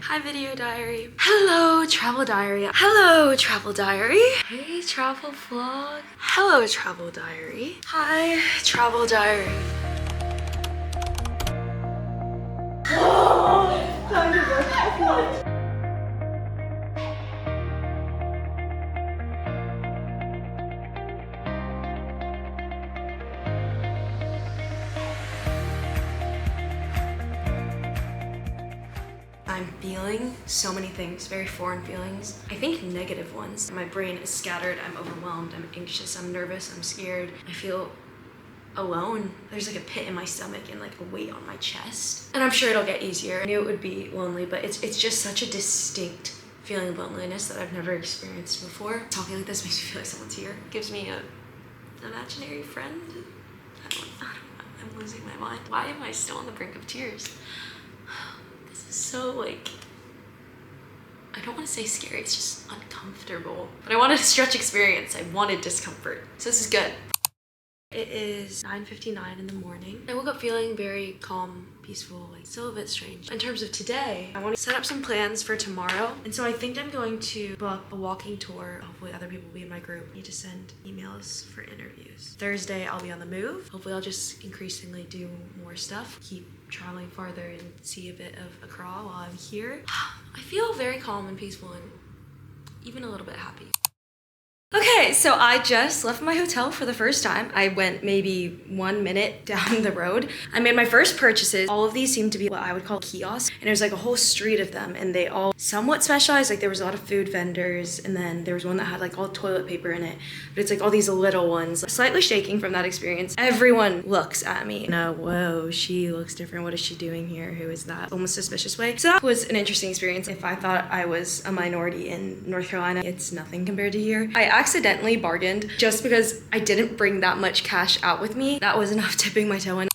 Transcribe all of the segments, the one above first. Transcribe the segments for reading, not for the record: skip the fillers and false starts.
Hi video diary. Hello travel diary. Hello travel diary. Hey travel vlog. Hello travel diary. Hi travel diary. Time to work. I'm feeling so many things, very foreign feelings. I think negative ones. My brain is scattered, I'm overwhelmed, I'm anxious, I'm nervous, I'm scared. I feel alone. There's like a pit in my stomach and like a weight on my chest. And I'm sure it'll get easier. I knew it would be lonely, but it's just such a distinct feeling of loneliness that I've never experienced before. Talking like this makes me feel like someone's here. It gives me an imaginary friend. I don't know, I'm losing my mind. Why am I still on the brink of tears? So like, I don't want to say scary, it's just uncomfortable. But I wanted a stretch experience, I wanted discomfort. So this is good. It is 9:59 in the morning. I woke up feeling very calm, peaceful, like still a bit strange. In terms of today, I want to set up some plans for tomorrow. And so I think I'm going to book a walking tour. Hopefully other people will be in my group. I need to send emails for interviews. Thursday, I'll be on the move. Hopefully I'll just increasingly do more stuff. Keep traveling farther and see a bit of Accra while I'm here. I feel very calm and peaceful and even a little bit happy. Okay, so I just left my hotel for the first time. I went maybe 1 minute down the road. I made my first purchases. All of these seem to be what I would call kiosks. And there's like a whole street of them and they all somewhat specialized. Like there was a lot of food vendors and then there was one that had like all toilet paper in it. But it's like all these little ones. Slightly shaking from that experience. Everyone looks at me. No, whoa, she looks different. What is she doing here? Who is that? Almost suspicious way. So that was an interesting experience. If I thought I was a minority in North Carolina, it's nothing compared to here. I accidentally bargained just because I didn't bring that much cash out with me. That was enough tipping my toe in.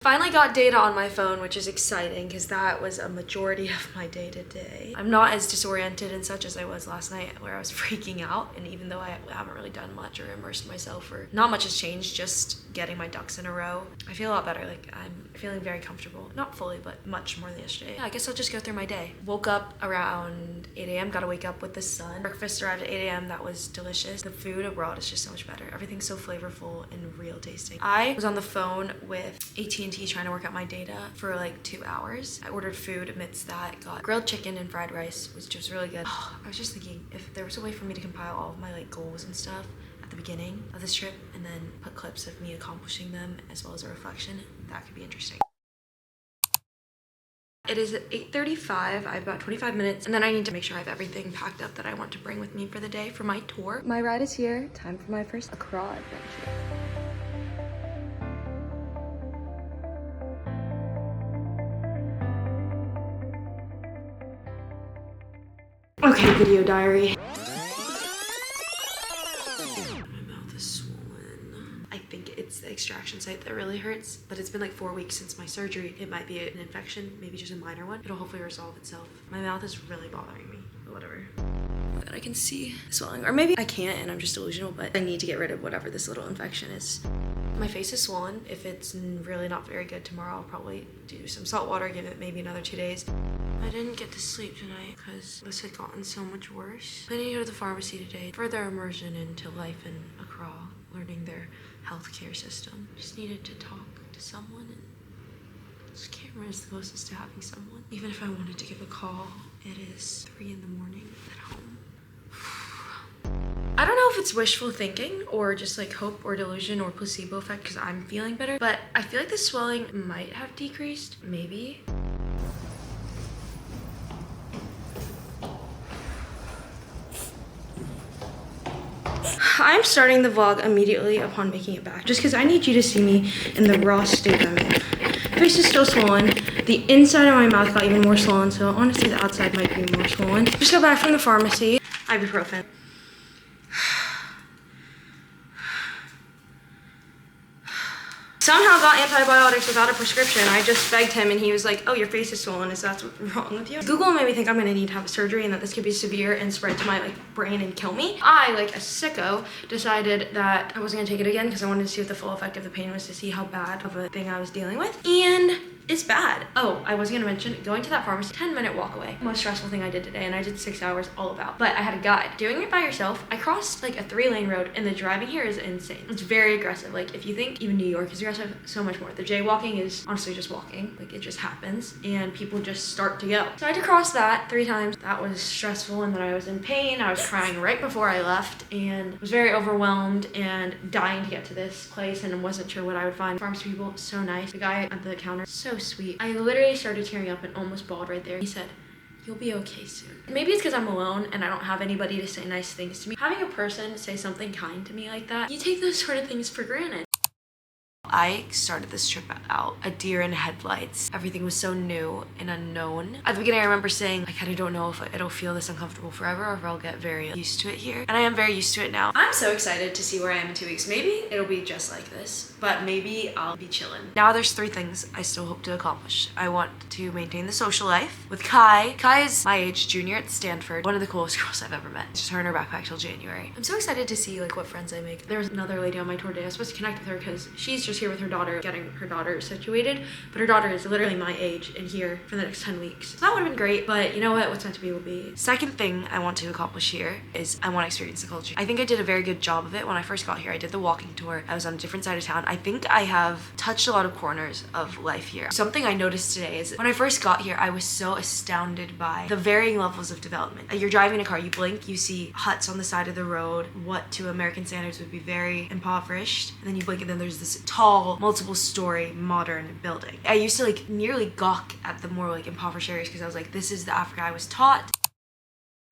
Finally got data on my phone, which is exciting because that was a majority of my day today. I'm not as disoriented and such as I was last night where I was freaking out, and even though I haven't really done much or immersed myself or not much has changed, just getting my ducks in a row, I feel a lot better. Like I'm feeling very comfortable. Not fully, but much more than yesterday. Yeah, I guess I'll just go through my day. Woke up around 8 a.m. Gotta wake up with the sun. Breakfast arrived at 8 a.m. That was delicious. The food abroad is just so much better. Everything's so flavorful and real tasting. I was on the phone with AT&T trying to work out my data for like 2 hours. I ordered food amidst that, got grilled chicken and fried rice, which was really good. I was just thinking if there was a way for me to compile all of my like goals and stuff at the beginning of this trip and then put clips of me accomplishing them as well as a reflection, that could be interesting. It is 8:35, I have about 25 minutes, and then I need to make sure I have everything packed up that I want to bring with me for the day for my tour. My ride is here, time for my first Accra adventure. Okay, video diary. My mouth is swollen. I think it's the extraction site that really hurts, but it's been like 4 weeks since my surgery. It might be an infection, maybe just a minor one. It'll hopefully resolve itself. My mouth is really bothering me, but whatever. Oh my God, I can see swelling, or maybe I can't and I'm just delusional, but I need to get rid of whatever this little infection is. My face is swollen. If it's really not very good tomorrow, I'll probably do some salt water, give it maybe another 2 days. I didn't get to sleep tonight because this had gotten so much worse. I need to go to the pharmacy today. Further immersion into life in Accra, learning their healthcare system. Just needed to talk to someone, and this camera is the closest to having someone. Even if I wanted to give a call, it is 3 in the morning at home. I don't know if it's wishful thinking or just like hope or delusion or placebo effect because I'm feeling better, but I feel like the swelling might have decreased, maybe. I'm starting the vlog immediately upon making it back just because I need you to see me in the raw state I'm in. My face is still swollen. The inside of my mouth got even more swollen, so honestly the outside might be more swollen. Just got back from the pharmacy. Ibuprofen. Somehow got antibiotics without a prescription. I just begged him and he was like, oh, your face is swollen. Is that what's wrong with you? Google made me think I'm gonna need to have a surgery and that this could be severe and spread to my brain and kill me. I, like a sicko, decided that I wasn't gonna take it again because I wanted to see what the full effect of the pain was to see how bad of a thing I was dealing with. And It's bad. Oh, I was gonna mention, going to that pharmacy, 10-minute walk away. Most stressful thing I did today, and I did 6 hours all about. But I had a guide. Doing it by yourself, I crossed like a 3-lane road, and the driving here is insane. It's very aggressive. Like, if you think even New York is aggressive, so much more. The jaywalking is honestly just walking. Like, it just happens, and people just start to go. So I had to cross that 3 times. That was stressful, and then I was in pain. I was crying right before I left, and was very overwhelmed and dying to get to this place, and wasn't sure what I would find. Pharmacy people, so nice. The guy at the counter, so sweet. I literally started tearing up and almost bawled right there. He said, "You'll be okay soon." Maybe it's because I'm alone and I don't have anybody to say nice things to me. Having a person say something kind to me like that, you take those sort of things for granted. I started this trip out a deer in headlights. Everything was so new and unknown. At the beginning, I remember saying, I kind of don't know if it'll feel this uncomfortable forever or if I'll get very used to it here. And I am very used to it now. I'm so excited to see where I am in 2 weeks. Maybe it'll be just like this, but maybe I'll be chilling. Now there's 3 things I still hope to accomplish. I want to maintain the social life with Kai. Kai is my age, junior at Stanford. One of the coolest girls I've ever met. Just her in her backpack till January. I'm so excited to see like what friends I make. There was another lady on my tour day. I was supposed to connect with her because she's just here with her daughter, getting her daughter situated, but her daughter is literally my age and here for the next 10 weeks. So that would have been great, but you know what? What's meant to be will be. Second thing I want to accomplish here is I want to experience the culture. I think I did a very good job of it when I first got here. I did the walking tour. I was on a different side of town. I think I have touched a lot of corners of life here. Something I noticed today is when I first got here, I was so astounded by the varying levels of development. You're driving a car, you blink, you see huts on the side of the road, what to American standards would be very impoverished, and then you blink and then there's this tall, multiple story modern building. I used to like nearly gawk at the more like impoverished areas because I was like, this is the Africa I was taught.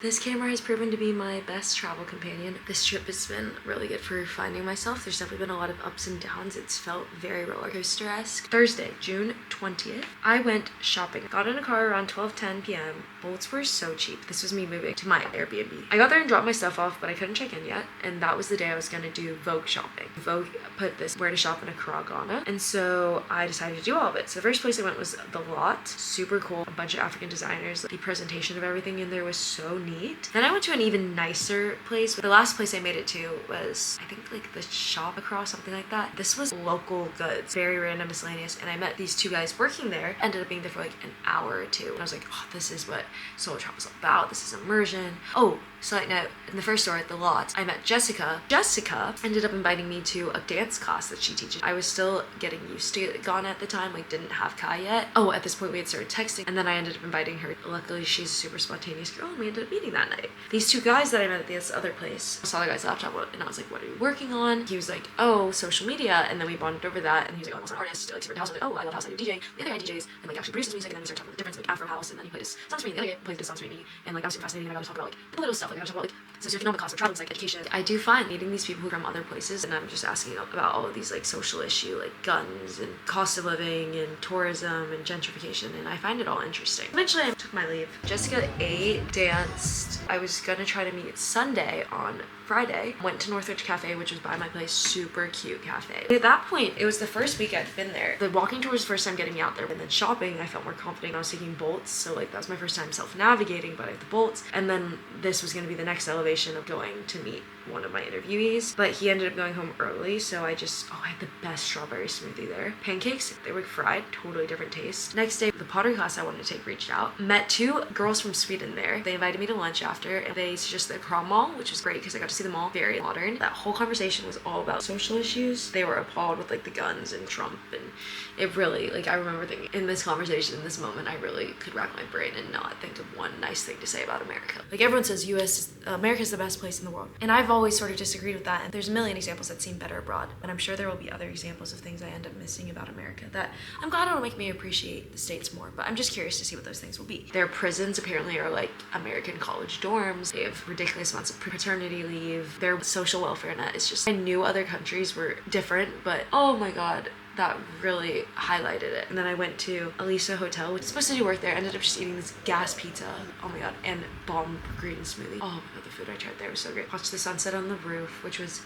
This camera has proven to be my best travel companion. This trip has been really good for finding myself. There's definitely been a lot of ups and downs. It's felt very roller coaster-esque. Thursday, June 20th, I went shopping. Got in a car around 12:10 p.m. Bolts were so cheap. This was me moving to my Airbnb. I got there and dropped my stuff off, but I couldn't check in yet. And that was the day I was gonna do Vogue shopping. Vogue put this where to shop in Accra, Ghana. And so I decided to do all of it. So the first place I went was The Lot. Super cool. A bunch of African designers. The presentation of everything in there was so neat. Then I went to an even nicer place. The last place I made it to was, I think like the Shop Across, something like that. This was local goods, very random, miscellaneous. And I met these 2 guys working there. Ended up being there for like an hour or 2. And I was like, oh, this is what solo travel is all about. This is immersion. Oh, side note, in the first store at The Lot, I met Jessica. Jessica ended up inviting me to a dance class that she teaches. I was still getting used to Ghana at the time, like didn't have Kai yet. Oh, at this point we had started texting, and then I ended up inviting her. Luckily, she's a super spontaneous girl, and we ended up meeting that night. These 2 guys that I met at this other place, I saw the guy's laptop, and I was like, what are you working on? He was like, oh, social media, and then we bonded over that, and he was like, oh, I'm an artist, like, super house. I was like, oh, I love house, I do DJ. The other guy DJs, and like actually produces music, and then we started talking about the difference, like Afro house, and then he played his songs for me, the other guy played his songs for me, and like that was super fascinating, and I got to talk about like the little stuff, like I got to talk about like socioeconomic costs of travel, like education. I do find meeting these people from other places, and I'm just asking about all of these like social issue, like guns and cost of living and tourism and gentrification, and I find it all interesting. Eventually I took my leave. Jessica ate, danced. I was gonna try to meet Sunday on Friday. Went to Northridge Cafe, which was by my place. Super cute cafe. At that point, it was the first week I'd been there. The walking tour was the first time getting me out there, and then shopping, I felt more confident. I was taking Bolts, so like that was my first time self-navigating, but I had the Bolts. And then this was gonna be the next elevation of going to meet one of my interviewees, but he ended up going home early, so I had the best strawberry smoothie there. Pancakes, they were fried, totally different taste. Next day, the pottery class I wanted to take reached out. Met 2 girls from Sweden there. They invited me to lunch after, and they suggested the Accra Mall, which was great because I got to see the mall, very modern. That whole conversation was all about social issues. They were appalled with like the guns and Trump, and it really, like I remember thinking in this conversation, in this moment, I really could rack my brain and not think of one nice thing to say about America. Like everyone says America is the best place in the world, and I've always sort of disagreed with that, and there's a million examples that seem better abroad, and I'm sure there will be other examples of things I end up missing about America that I'm glad it'll make me appreciate the States more, but I'm just curious to see what those things will be. Their prisons apparently are like American college dorms. They have ridiculous amounts of paternity leave. Their social welfare net is just, I knew other countries were different, but oh my god, that really highlighted it. And then I went to Elisa Hotel, which was supposed to do work there. Ended up just eating this gas pizza, oh my god, and bomb green smoothie. Oh my god, the food I tried there was so great. Watched the sunset on the roof, which was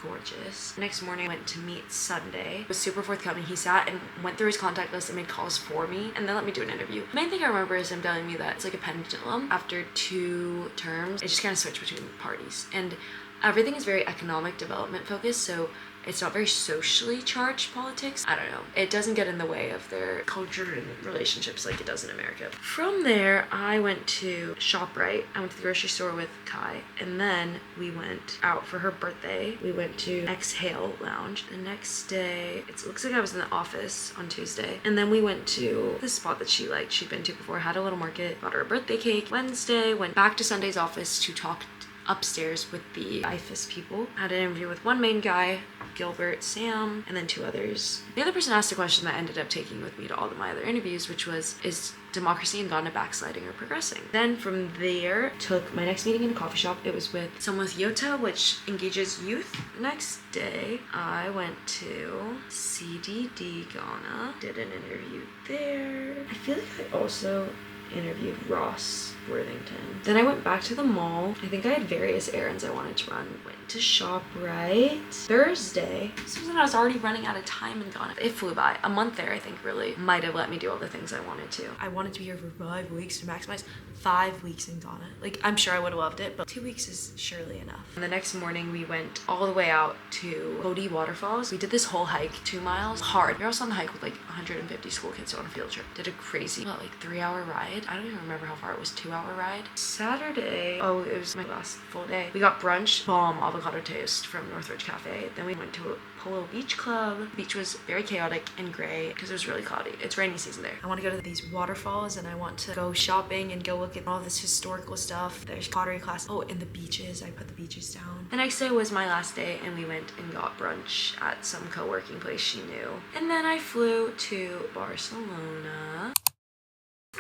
gorgeous. Next morning I went to meet Sunday. He was super forthcoming. He sat and went through his contact list and made calls for me, and then let me do an interview. The main thing I remember is him telling me that it's like a pendulum. After 2 terms, it just kind of switched between parties, and everything is very economic development focused, so It's not very socially charged politics. I don't know. It doesn't get in the way of their culture and relationships like it does in America. From there, I went to ShopRite. I went to the grocery store with Kai, and then we went out for her birthday. We went to Exhale Lounge. The next day, it looks like I was in the office on Tuesday, and then we went to the spot that she liked. She'd been to before, had a little market, got her a birthday cake. Wednesday, went back to Sunday's office to talk upstairs with the IFAS people. Had an interview with one main guy, Gilbert, Sam, and then 2 others. The other person asked a question that I ended up taking with me to all of my other interviews, which was, is democracy in Ghana backsliding or progressing? Then from there, took my next meeting in a coffee shop. It was with someone with YOTA, which engages youth. The next day, I went to CDD Ghana, did an interview there. I feel like I also interviewed Ross Worthington. Then I went back to the mall. I think I had various errands I wanted to run. Went to ShopRite. Thursday, this was when I was already running out of time in Ghana. It flew by. A month there, I think, really might have let me do all the things I wanted to. I wanted to be here for 5 weeks to maximize 5 weeks in Ghana. Like, I'm sure I would have loved it, but 2 weeks is surely enough. And the next morning, we went all the way out to Bodie Waterfalls. We did this whole hike, 2 miles, hard. You're also on the hike with like 150 school kids on a field trip. Did a crazy, what, like 3-hour ride? I don't even remember how far it was, 2-hour ride. Saturday, oh, it was my last full day. We got brunch, bomb avocado toast from Northridge Cafe. Then we went to a Polo Beach Club. The beach was very chaotic and gray because it was really cloudy. It's rainy season there. I want to go to these waterfalls and I want to go shopping and go look at all this historical stuff. There's pottery class. Oh, and the beaches. I put the beaches down. The next day was my last day and we went and got brunch at some co-working place she knew. And then I flew to Barcelona.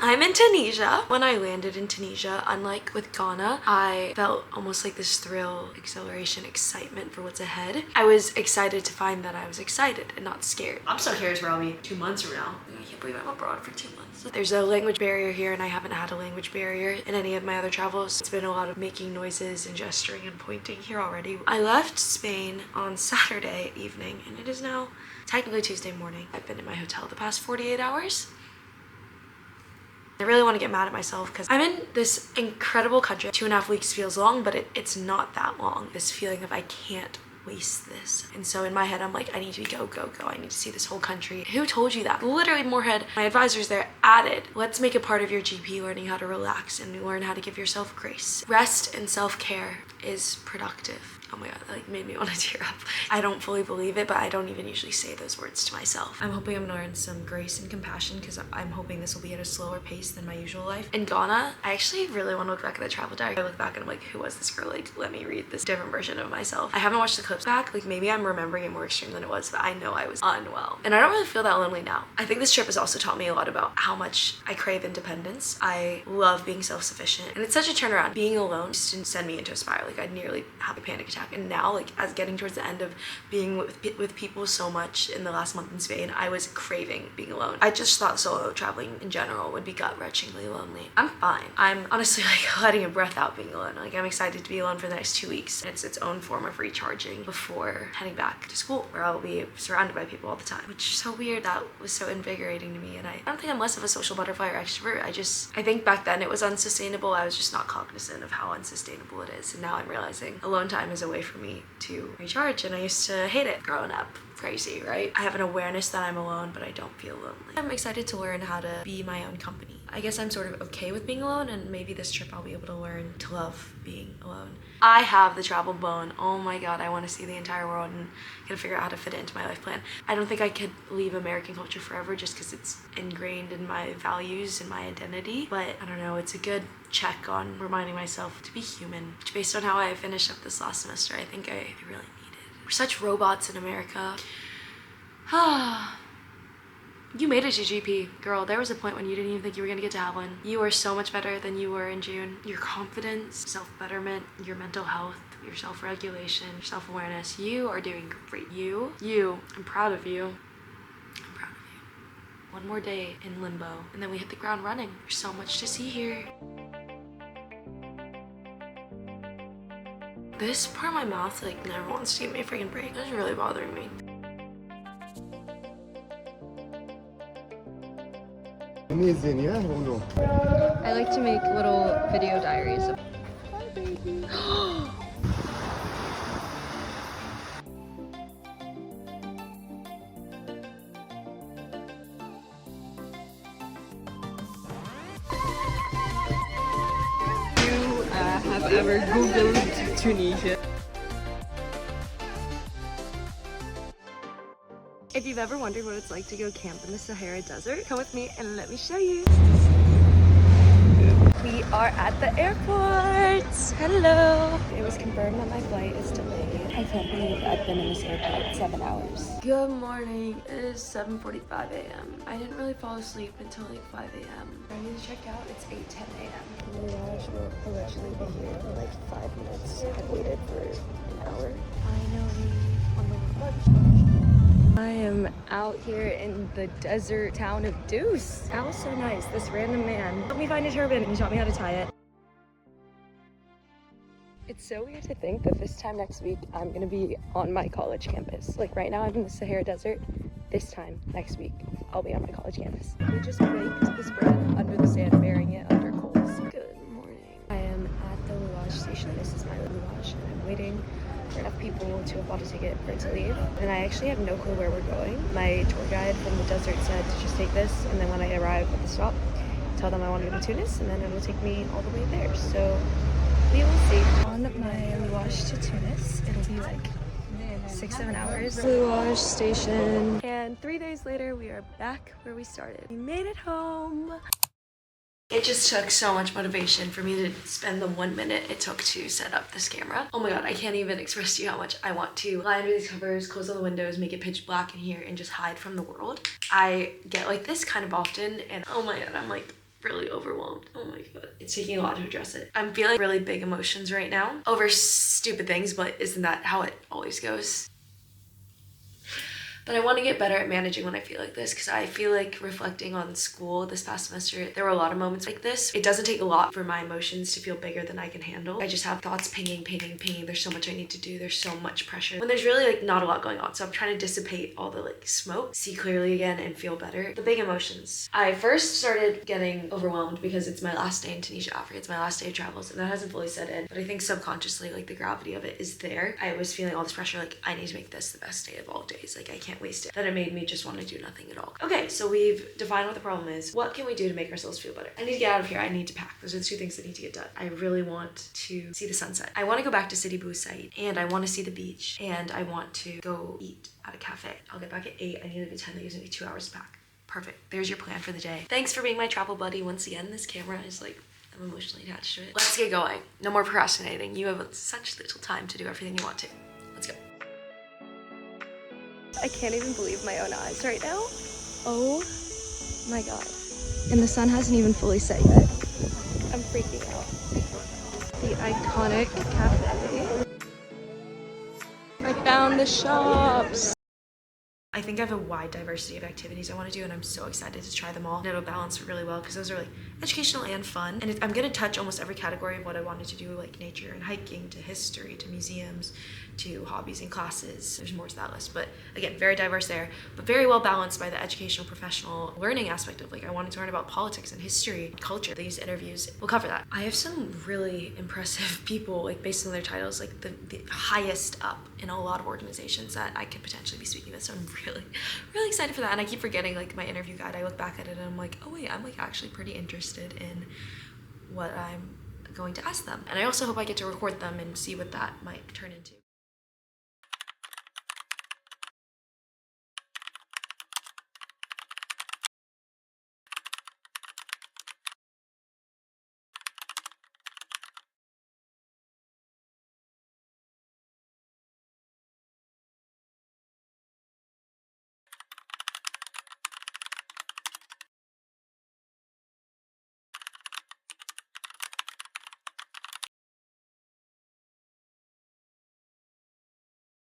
I'm in Tunisia. When I landed in Tunisia, unlike with Ghana, I felt almost like this thrill, exhilaration, excitement for what's ahead. I was excited to find that I was excited and not scared. I'm so curious where I'll be 2 months from now. I can't believe I'm abroad for 2 months. There's a language barrier here and I haven't had a language barrier in any of my other travels. It's been a lot of making noises and gesturing and pointing here already. I left Spain on Saturday evening and it is now technically Tuesday morning. I've been in my hotel the past 48 hours. I really want to get mad at myself because I'm in this incredible country. 2.5 weeks feels long, but it's not that long. This feeling of I can't waste this. And so in my head, I'm like, I need to go, go, go. I need to see this whole country. Who told you that? Literally Moorhead, my advisors there added, let's make it part of your GP learning how to relax and learn how to give yourself grace. Rest and self-care is productive. Oh my god, that like made me want to tear up. I don't fully believe it, but I don't even usually say those words to myself. I'm hoping I'm gonna learn some grace and compassion because I'm hoping this will be at a slower pace than my usual life. In Ghana, I actually really want to look back at the travel diary. I look back and I'm like, who was this girl? Like, let me read this different version of myself. I haven't watched the clips back. Like, maybe I'm remembering it more extreme than it was, but I know I was unwell. And I don't really feel that lonely now. I think this trip has also taught me a lot about how much I crave independence. I love being self-sufficient. And it's such a turnaround. Being alone just didn't send me into a spiral. Like, I'd nearly have a panic attack. And now, like, as getting towards the end of being with people so much in the last month in Spain, I was craving being alone. I just thought solo traveling in general would be gut-wrenchingly lonely. I'm fine. I'm honestly like letting a breath out being alone. Like, I'm excited to be alone for the next 2 weeks. It's its own form of recharging before heading back to school where I'll be surrounded by people all the time, which is so weird. That was so invigorating to me. And I don't think I'm less of a social butterfly or extrovert. I think back then it was unsustainable. I was just not cognizant of how unsustainable it is. And now I'm realizing alone time is a way for me to recharge, and I used to hate it growing up. Crazy, right? I have an awareness that I'm alone, but I don't feel lonely. I'm excited to learn how to be my own company. I guess I'm sort of okay with being alone, and maybe this trip I'll be able to learn to love being alone. I have the travel bone. Oh my god, I want to see the entire world and gotta figure out how to fit it into my life plan. I don't think I could leave American culture forever just because it's ingrained in my values and my identity, but I don't know, it's a good check on reminding myself to be human, which based on how I finished up this last semester, I think I really We're such robots in America. You made it to GP. Girl, there was a point when you didn't even think you were gonna get to have one. You are so much better than you were in June. Your confidence, self-betterment, your mental health, your self-regulation, your self-awareness. You are doing great. I'm proud of you. I'm proud of you. One more day in limbo, and then we hit the ground running. There's so much to see here. This part of my mouth like never wants to give me a freaking break. It's really bothering me. Amazing, yeah, or no? I like to make little video diaries. Hi, baby. have ever Googled Tunisia. If you've ever wondered what it's like to go camp in the Sahara Desert, come with me and let me show you. We are at the airport. Hello. It was confirmed that my flight is delayed. I can't believe I've been in this airport 7 hours. Good morning. It is 7:45 a.m. I didn't really fall asleep until like 5 a.m. Ready to check out? It's 8:10 a.m. We will allegedly be here for like 5 minutes. I've waited for an hour. Finally, on my lunch. I am out here in the desert town of Deuce. That was so nice. This random man helped me find a turban and he taught me how to tie it. It's so weird to think that this time next week I'm gonna be on my college campus. Like right now I'm in the Sahara Desert. This time next week I'll be on my college campus. We just baked this bread under the sand, burying it under coals. Good morning. I am at the Luage station. This is my Luage and I'm waiting for enough people to have bought a ticket for it to leave. And I actually have no clue where we're going. My tour guide from the desert said to just take this, and then when I arrive at the stop, tell them I want to go to Tunis, and then it will take me all the way there. So we will see. On my Luage to Tunis, it'll be like 6-7 hours. Luage station. And 3 days later, we are back where we started. We made it home. It just took so much motivation for me to spend the 1 minute it took to set up this camera. Oh my god, I can't even express to you how much I want to lie under these covers, close all the windows, make it pitch black in here, and just hide from the world. I get like this kind of often, and oh my god, I'm like really overwhelmed. Oh my god, it's taking a lot to address it. I'm feeling really big emotions right now over stupid things, but isn't that how it always goes? But I want to get better at managing when I feel like this, because I feel like reflecting on school this past semester, there were a lot of moments like this. It doesn't take a lot for my emotions to feel bigger than I can handle. I just have thoughts pinging. There's so much I need to do. There's so much pressure when there's really like not a lot going on. So I'm trying to dissipate all the like smoke, see clearly again, and feel better. The big emotions. I first started getting overwhelmed because it's my last day in Tunisia, Africa. It's my last day of travels, and that hasn't fully set in. But I think subconsciously, like the gravity of it is there. I was feeling all this pressure, like I need to make this the best day of all days. Like I can't waste it. That it made me just want to do nothing at all. Okay, so we've defined what the problem is. What can we do to make ourselves feel better? I need to get out of here. I need to pack. Those are the two things that need to get done. I really want to see the sunset. I want to go back to Sidi Bou Said, and I want to see the beach, and I want to go eat at a cafe. I'll get back at 8. I need to leave at 10. That gives me 2 hours to pack. Perfect. There's your plan for the day. Thanks for being my travel buddy. Once again, this camera is like, I'm emotionally attached to it. Let's get going. No more procrastinating. You have such little time to do everything you want to. Let's go. I can't even believe my own eyes right now. Oh my god. And the sun hasn't even fully set yet. I'm freaking out. The iconic cafe. I found the shops. I think I have a wide diversity of activities I want to do, and I'm so excited to try them all. And it'll balance really well because those are like educational and fun. And I'm going to touch almost every category of what I wanted to do, like nature and hiking, to history, to museums, to hobbies and classes. There's more to that list, but again, very diverse there, but very well balanced by the educational, professional learning aspect of like, I wanted to learn about politics and history, culture. These interviews will cover that. I have some really impressive people, like based on their titles, like the highest up in a lot of organizations that I could potentially be speaking with. So I'm really excited for that. And I keep forgetting like my interview guide. I look back at it and I'm like, oh wait, I'm like actually pretty interested in what I'm going to ask them. And I also hope I get to record them and see what that might turn into.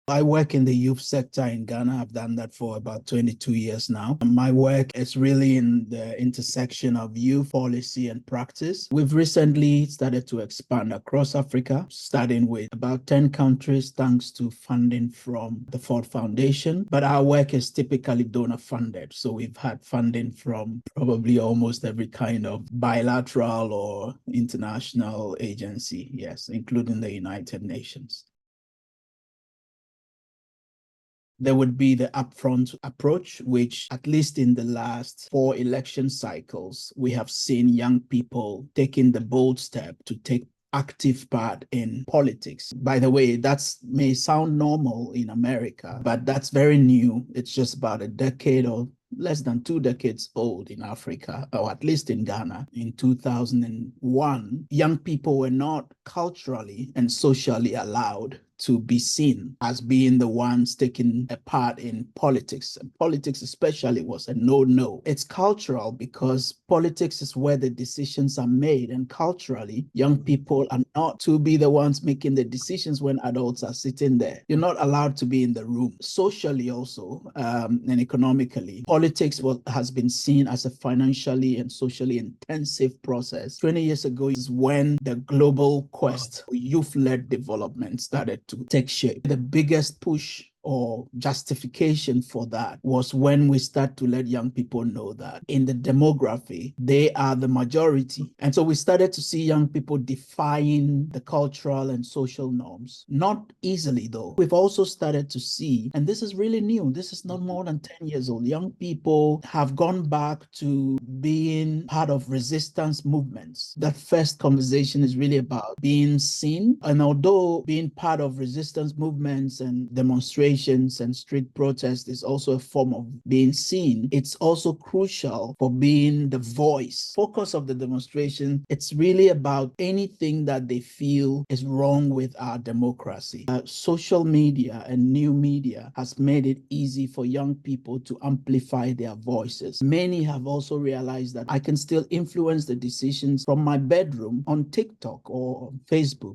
I work in the youth sector in Ghana. I've done that for about 22 years now. My work is really in the intersection of youth policy and practice. We've recently started to expand across Africa, starting with about 10 countries thanks to funding from the Ford Foundation. But our work is typically donor funded. So we've had funding from probably almost every kind of bilateral or international agency, yes, including the United Nations. There would be the upfront approach, which at least in the last 4 election cycles, we have seen young people taking the bold step to take active part in politics. By the way, that may sound normal in America, but that's very new. It's just about a decade or less than 2 decades old in Africa, or at least in Ghana. In 2001, young people were not culturally and socially allowed to be seen as being the ones taking a part in politics. And politics especially was a no-no. It's cultural because politics is where the decisions are made, and culturally, young people are not to be the ones making the decisions when adults are sitting there. You're not allowed to be in the room. Socially also, and economically, politics has been seen as a financially and socially intensive process. 20 years ago is when the global quest for youth-led development started to take shape. The biggest push or justification for that was when we start to let young people know that in the demography, they are the majority. And so we started to see young people defying the cultural and social norms. Not easily, though. We've also started to see, and this is really new, this is not more than 10 years old, young people have gone back to being part of resistance movements. That first conversation is really about being seen. And although being part of resistance movements and demonstrations and street protest is also a form of being seen, it's also crucial for being the voice. Focus of the demonstration, it's really about anything that they feel is wrong with our democracy. Social media and new media has made it easy for young people to amplify their voices. Many have also realized that I can still influence the decisions from my bedroom on TikTok or Facebook.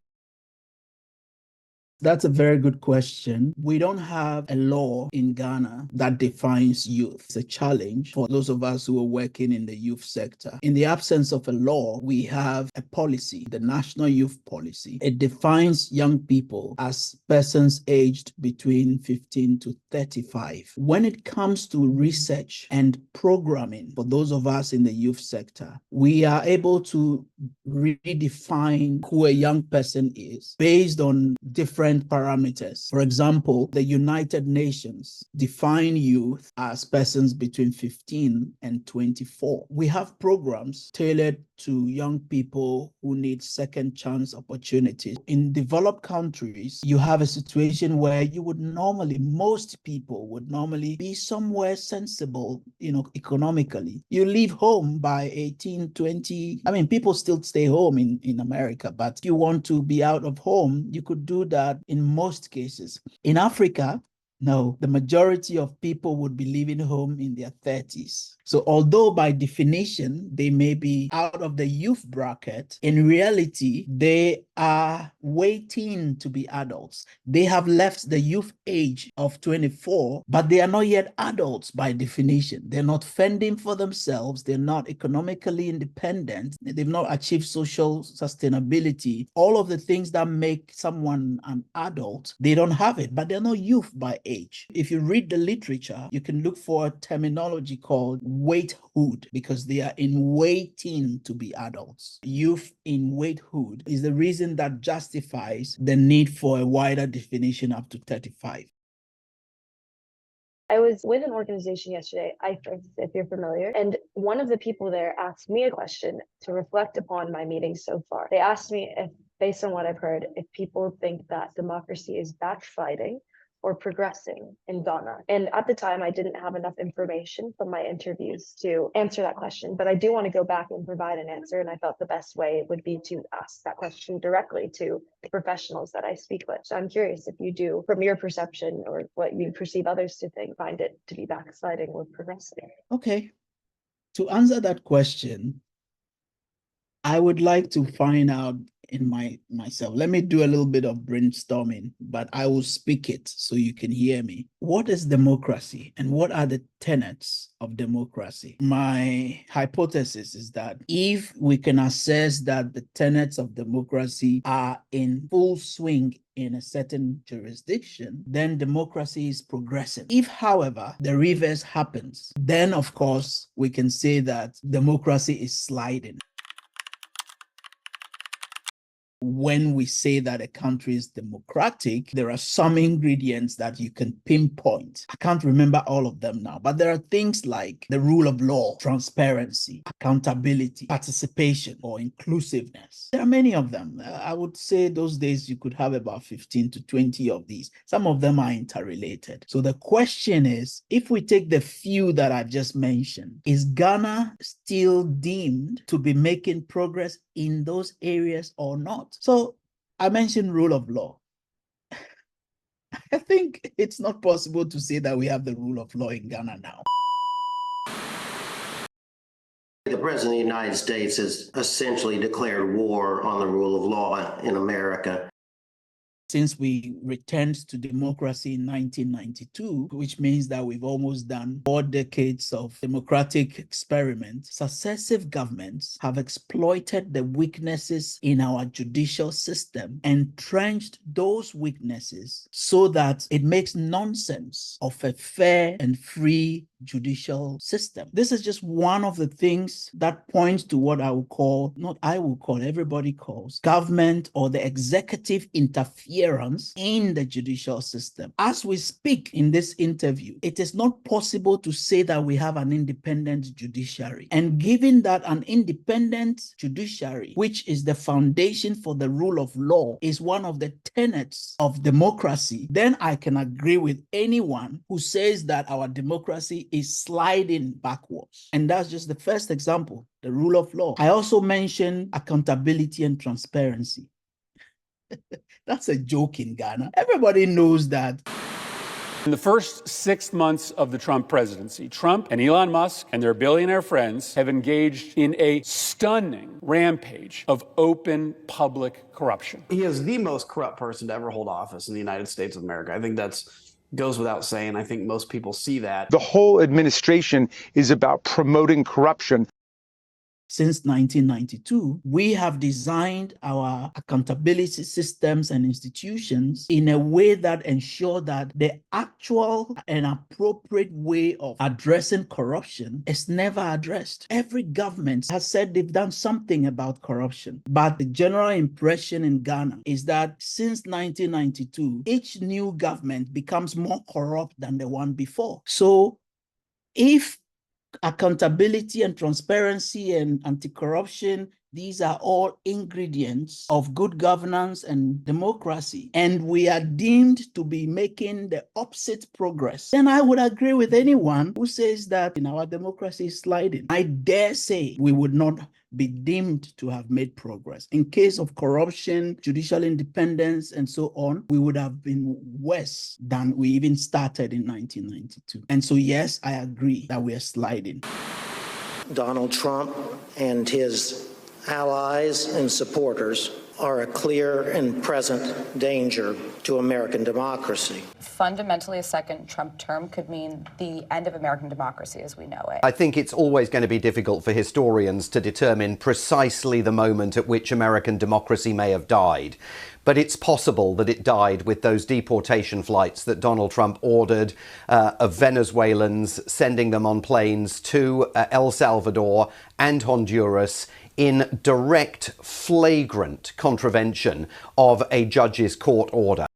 That's a very good question. We don't have a law in Ghana that defines youth. It's a challenge for those of us who are working in the youth sector. In the absence of a law, we have a policy, the National Youth Policy. It defines young people as persons aged between 15 to 35. When it comes to research and programming, for those of us in the youth sector, we are able to redefine who a young person is based on different parameters. For example, the United Nations define youth as persons between 15 and 24. We have programs tailored to young people who need second chance opportunities. In developed countries, you have a situation where most people would normally be somewhere sensible, economically. You leave home by 18, 20. I mean, people still stay home in America, but if you want to be out of home, you could do that in most cases. In Africa, no, the majority of people would be leaving home in their 30s. So although by definition, they may be out of the youth bracket, in reality, they are waiting to be adults. They have left the youth age of 24, but they are not yet adults by definition. They're not fending for themselves. They're not economically independent. They've not achieved social sustainability. All of the things that make someone an adult, they don't have it, but they're not youth by age. If you read the literature, you can look for a terminology called waithood, because they are in waiting to be adults. Youth in waithood is the reason that justifies the need for a wider definition up to 35. I was with an organization yesterday, if you're familiar, and one of the people there asked me a question to reflect upon my meetings so far. They asked me if, based on what I've heard, if people think that democracy is backsliding or progressing in Ghana. And at the time, I didn't have enough information from my interviews to answer that question, but I do want to go back and provide an answer. And I thought the best way would be to ask that question directly to the professionals that I speak with. So I'm curious if you do, from your perception or what you perceive others to think, find it to be backsliding or progressing. Okay. To answer that question, I would like to find out in myself. Let me do a little bit of brainstorming, but I will speak it so you can hear me. What is democracy and what are the tenets of democracy? My hypothesis is that if we can assess that the tenets of democracy are in full swing in a certain jurisdiction, then democracy is progressing. If, however, the reverse happens, then of course we can say that democracy is sliding. when we say that a country is democratic, there are some ingredients that you can pinpoint. I can't remember all of them now, but there are things like the rule of law, transparency, accountability, participation, or inclusiveness. There are many of them. I would say those days you could have about 15 to 20 of these. Some of them are interrelated. So the question is, if we take the few that I've just mentioned, is Ghana still deemed to be making progress in those areas or not? So I mentioned rule of law. I think it's not possible to say that we have the rule of law in Ghana now. The President of the United States has essentially declared war on the rule of law in America. Since we returned to democracy in 1992, which means that we've almost done 4 decades of democratic experiment, successive governments have exploited the weaknesses in our judicial system, entrenched those weaknesses so that it makes nonsense of a fair and free judicial system. This is just one of the things that points to what I will call, not I will call, everybody calls, government or the executive interference in the judicial system. As we speak in this interview, it is not possible to say that we have an independent judiciary. And given that an independent judiciary, which is the foundation for the rule of law, is one of the tenets of democracy, then I can agree with anyone who says that our democracy is sliding backwards. And that's just the first example, the rule of law. I also mentioned accountability and transparency. That's a joke in Ghana. Everybody knows that. In the first 6 months of the Trump presidency, Trump and Elon Musk and their billionaire friends have engaged in a stunning rampage of open public corruption. He is the most corrupt person to ever hold office in the United States of America. I think that's goes without saying. I think most people see that. The whole administration is about promoting corruption. Since 1992, we have designed our accountability systems and institutions in a way that ensure that the actual and appropriate way of addressing corruption is never addressed. Every government has said they've done something about corruption, but the general impression in Ghana is that since 1992, each new government becomes more corrupt than the one before. So if accountability and transparency and anti-corruption, these are all ingredients of good governance and democracy, and we are deemed to be making the opposite progress, then I would agree with anyone who says that in our democracy is sliding. I dare say we would not be deemed to have made progress. In case of corruption, judicial independence, and so on, we would have been worse than we even started in 1992. And so, yes, I agree that we are sliding. Donald Trump and his allies and supporters are a clear and present danger to American democracy. Fundamentally, a second Trump term could mean the end of American democracy as we know it. I think it's always going to be difficult for historians to determine precisely the moment at which American democracy may have died. But it's possible that it died with those deportation flights that Donald Trump ordered of Venezuelans, sending them on planes to El Salvador and Honduras in direct, flagrant contravention of a judge's court order.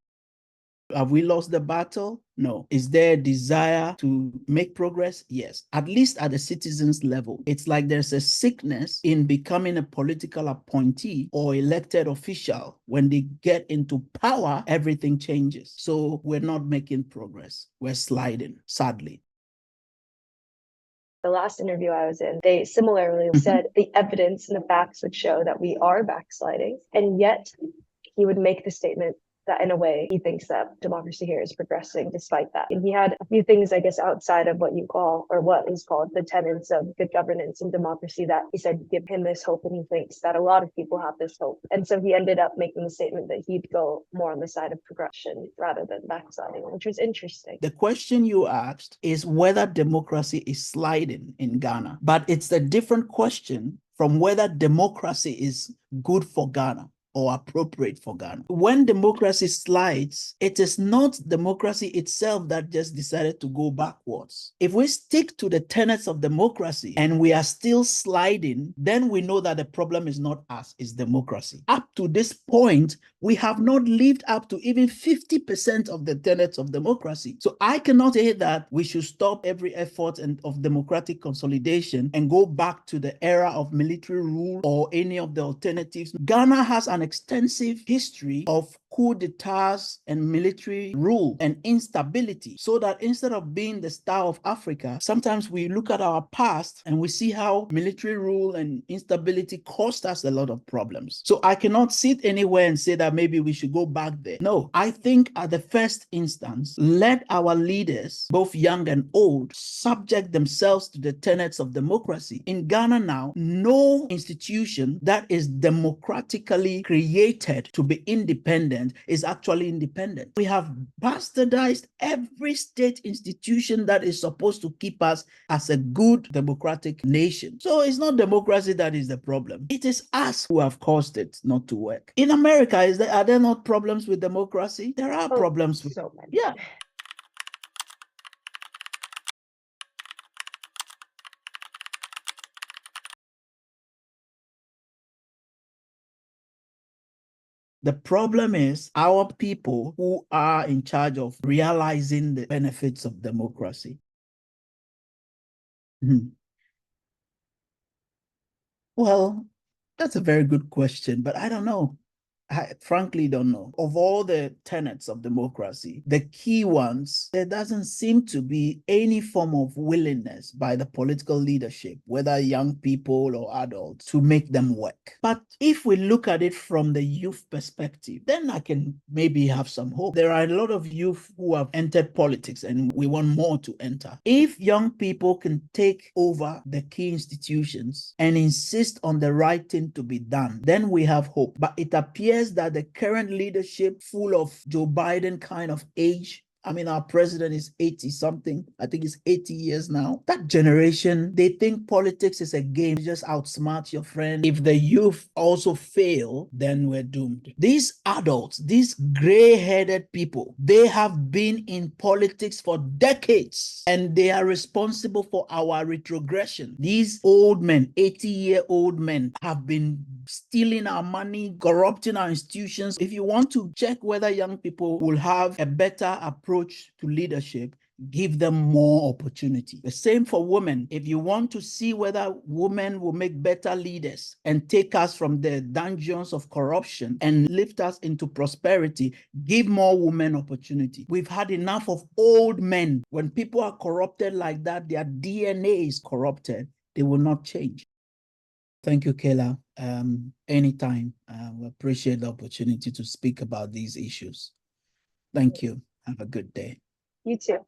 Have we lost the battle? No. Is there a desire to make progress? Yes. At least at the citizens level. It's like there's a sickness in becoming a political appointee or elected official. When they get into power, everything changes. So we're not making progress. We're sliding, sadly. The last interview I was in, they similarly said the evidence and the facts would show that we are backsliding. And yet he would make the statement that in a way he thinks that democracy here is progressing despite that. And he had a few things, I guess, outside of what you call, or what is called, the tenets of good governance and democracy that he said give him this hope, and he thinks that a lot of people have this hope. And so he ended up making the statement that he'd go more on the side of progression rather than backsliding, which was interesting. The question you asked is whether democracy is sliding in Ghana, but it's a different question from whether democracy is good for Ghana. or appropriate for Ghana. When democracy slides, it is not democracy itself that just decided to go backwards. If we stick to the tenets of democracy and we are still sliding, then we know that the problem is not us, it's democracy. Up to this point, we have not lived up to even 50% of the tenets of democracy. So I cannot say that we should stop every effort of democratic consolidation and go back to the era of military rule or any of the alternatives. Ghana has an extensive history of coup d'etats and military rule and instability, so that instead of being the star of Africa, sometimes we look at our past and we see how military rule and instability cost us a lot of problems. So I cannot sit anywhere and say that maybe we should go back there. No, I think at the first instance, let our leaders, both young and old, subject themselves to the tenets of democracy. In Ghana now, no institution that is democratically created to be independent is actually independent. We have bastardized every state institution that is supposed to keep us as a good democratic nation. So it's not democracy that is the problem. It is us who have caused it not to work. In America, are there not problems with democracy? There are problems with so many. Yeah. The problem is our people who are in charge of realizing the benefits of democracy. Well, that's a very good question, but I don't know. I frankly don't know. Of all the tenets of democracy, the key ones, there doesn't seem to be any form of willingness by the political leadership, whether young people or adults, to make them work. But if we look at it from the youth perspective, then I can maybe have some hope. There are a lot of youth who have entered politics and we want more to enter. If young people can take over the key institutions and insist on the right thing to be done, then we have hope. But it appears that the current leadership, full of Joe Biden kind of age, I mean, our president is 80 something. I think it's 80 years now. That generation, they think politics is a game. You just outsmart your friend. If the youth also fail, then we're doomed. These adults, these gray-headed people, they have been in politics for decades and they are responsible for our retrogression. These old men, 80-year-old men, have been stealing our money, corrupting our institutions. If you want to check whether young people will have a better approach to leadership, give them more opportunity. The same for women. If you want to see whether women will make better leaders and take us from the dungeons of corruption and lift us into prosperity, give more women opportunity. We've had enough of old men. When people are corrupted like that, their DNA is corrupted. They will not change. Thank you, Kayla. Anytime. We appreciate the opportunity to speak about these issues. Thank you. Have a good day. You too.